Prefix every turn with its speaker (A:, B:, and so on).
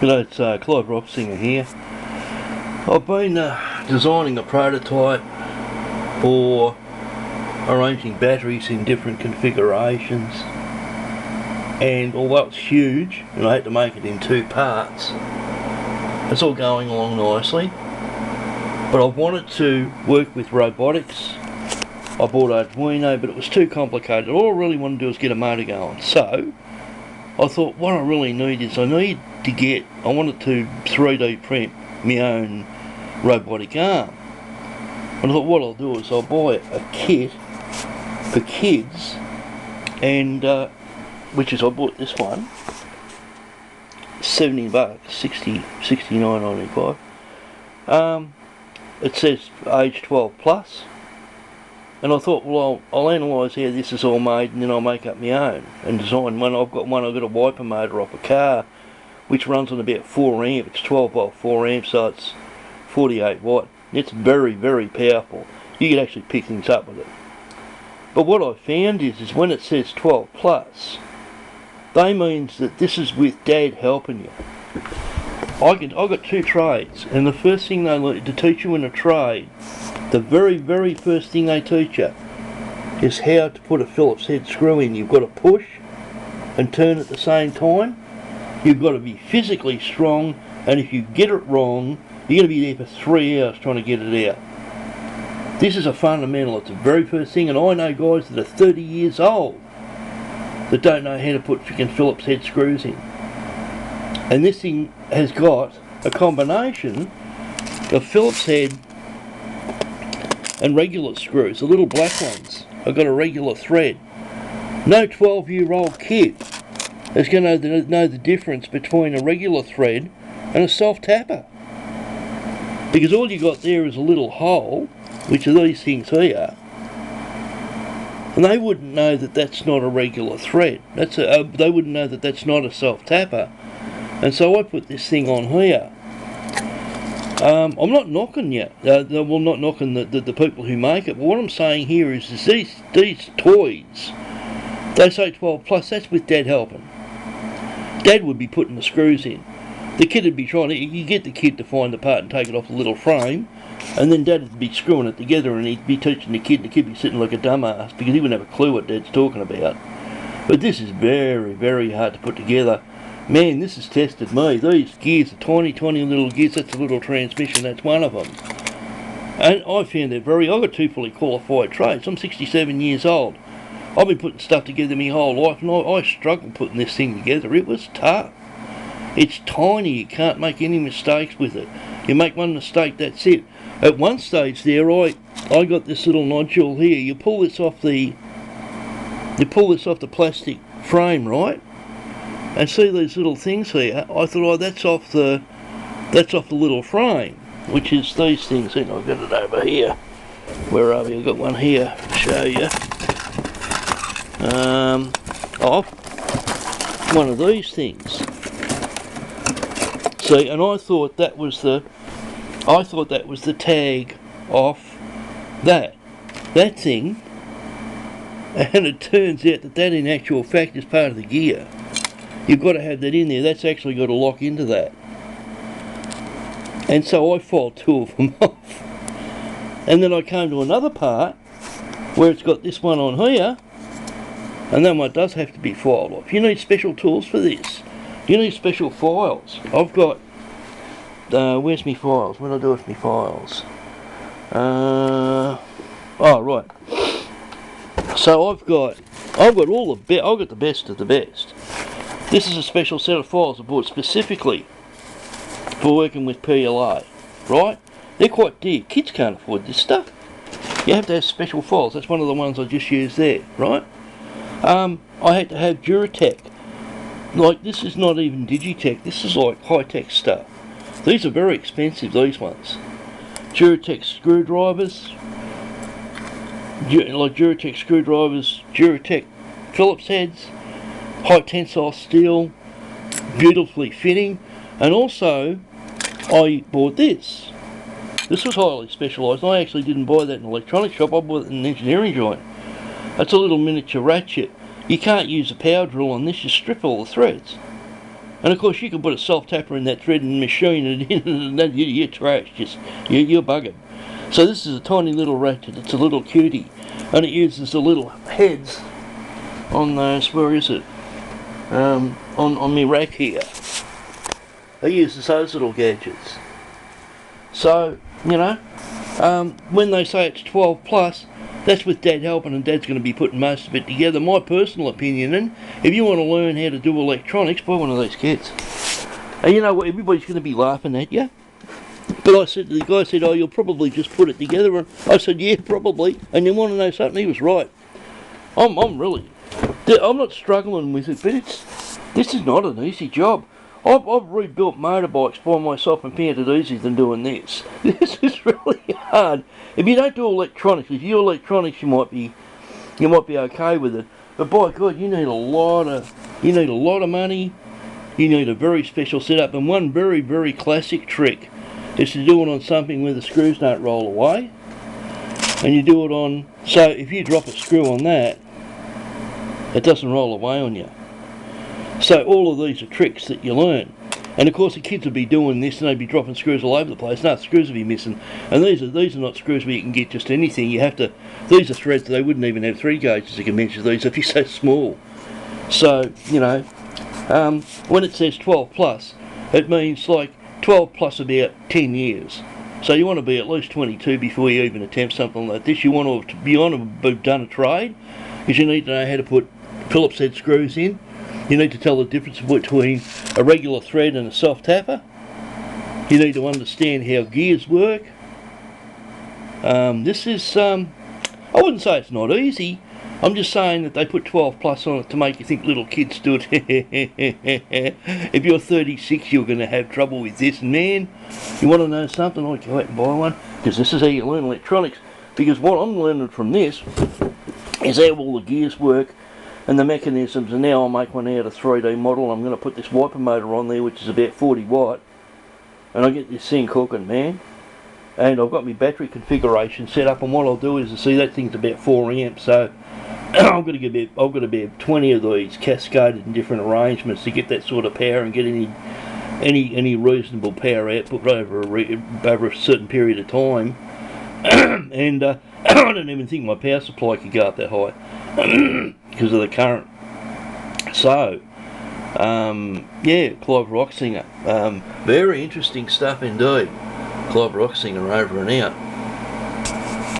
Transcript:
A: G'day, it's Clive Robsinger here. I've been designing a prototype for arranging batteries in different configurations, and although it's huge and I had to make it in two parts, it's all going along nicely. But I've wanted to work with robotics. I bought Arduino, but it was too complicated. All I really want to do is get a motor going. So I thought what I really need is I wanted to 3D print my own robotic arm. And I thought what I'll do is I'll buy a kit for kids, and I bought this one, $70, 69.95. It says age 12 plus. And I thought, well, I'll analyse how this is all made, and then I'll make up my own and design one. I've got a wiper motor off a car, which runs on about 4 amp. It's 12 volt 4 amp, so it's 48 watt. It's very, very powerful. You can actually pick things up with it. But what I found is when it says 12 plus, they means that this is with Dad helping you. I've got two trades, and the first thing they learn to teach you in a trade, the very, very first thing they teach you is how to put a Phillips head screw in. You've got to push and turn at the same time. You've got to be physically strong, and if you get it wrong, you're going to be there for 3 hours trying to get it out. This is a fundamental. It's the very first thing, and I know guys that are 30 years old that don't know how to put freaking Phillips head screws in. And this thing has got a combination of Phillips head and regular screws, the little black ones. I've got a regular thread. No 12-year-old kid is going to know the difference between a regular thread and a self-tapper. Because all you got there is a little hole, which are these things here, and they wouldn't know that that's not a regular thread. They wouldn't know that that's not a self-tapper. And so I put this thing on here. I'm not knocking you. Not knocking the people who make it. But what I'm saying here is these toys, they say 12 plus, that's with Dad helping. Dad would be putting the screws in. The kid would be you get the kid to find the part and take it off the little frame, and then Dad would be screwing it together, and he'd be teaching the kid, and the kid would be sitting like a dumbass because he wouldn't have a clue what Dad's talking about. But this is very, very hard to put together. Man, this has tested me. These gears are tiny little gears. That's a little transmission. That's one of them. And I found that I've got two fully qualified trades. I'm 67 years old. I've been putting stuff together my whole life, and I struggled putting this thing together. It was tough. It's tiny. You can't make any mistakes with it. You make one mistake, that's it. At one stage there, I got this little nodule here. You pull this off the plastic frame, right? And see these little things here. I thought, oh, that's off the little frame, which is these things. I've got it over here. Where are we? I've got one here to show you. Off one of these things. See, and I thought that was the tag off that thing, and it turns out that in actual fact is part of the gear. You've got to have that in there. That's actually got to lock into that. And so I filed two of them off. And then I came to another part where it's got this one on here, and that one does have to be filed off. You need special tools for this. You need special files. I've got, where's my files? What do I do with my files? Oh, right. So I've got the best of the best. This is a special set of files I bought specifically for working with PLA, right? They're quite dear. Kids can't afford this stuff. You have to have special files. That's one of the ones I just used there, right? I had to have Duratec. Like, this is not even Digitech. This is like high-tech stuff. These are very expensive, these ones. Duratec screwdrivers. Duratec Phillips heads. High tensile steel, beautifully fitting, and also I bought this. This was highly specialised. I actually didn't buy that in an electronics shop. I bought it in an engineering joint. It's a little miniature ratchet. You can't use a power drill on this. You strip all the threads. And of course you can put a self-tapper in that thread and machine it in, and then you're trashed, you're buggered. So this is a tiny little ratchet, it's a little cutie, and it uses the little heads on those, where is it, on my rack here. It uses those little gadgets. So, you know, when they say it's 12 plus, that's with Dad helping, and Dad's going to be putting most of it together. My personal opinion, and if you want to learn how to do electronics, buy one of these kits. And you know what, everybody's going to be laughing at you. But I said, the guy said, oh, you'll probably just put it together. And I said, yeah, probably. And you want to know something? He was right. I'm not struggling with it, but this is not an easy job. I've rebuilt motorbikes by myself and found it easier than doing this. This is really hard. If you don't do electronics, if you do electronics, you might be okay with it. But by God, you need a lot of money. You need a very special setup, and one very, very classic trick is to do it on something where the screws don't roll away. And you do it on, so if you drop a screw on that, it doesn't roll away on you. So all of these are tricks that you learn. And of course the kids would be doing this and they'd be dropping screws all over the place. No, screws would be missing. And these are not screws where you can get just anything. You have to, these are threads, they wouldn't even have 3 gauges you can measure these if you're so small. So, you know, when it says 12 plus, it means like 12 plus about 10 years. So you want to be at least 22 before you even attempt something like this. You want to have done a trade, because you need to know how to put Phillips head screws in. You need to tell the difference between a regular thread and a self-tapper. You need to understand how gears work. This is, I wouldn't say it's not easy. I'm just saying that they put 12 plus on it to make you think little kids do it. If you're 36, you're going to have trouble with this. And man, you want to know something? I'll go out and buy one, because this is how you learn electronics. Because what I'm learning from this is how all the gears work and the mechanisms. And now I'll make one out of 3D model. I'm going to put this wiper motor on there, which is about 40 watt. And I get this thing cooking, man. And I've got my battery configuration set up, and what I'll do is, see, that thing's about 4 amps, so I've got to get 20 of these cascaded in different arrangements to get that sort of power and get any reasonable power output over a certain period of time. And I don't even think my power supply could go up that high because of the current. So, yeah, Clive Rocksinger, very interesting stuff indeed. Clive Rocksinger over and out.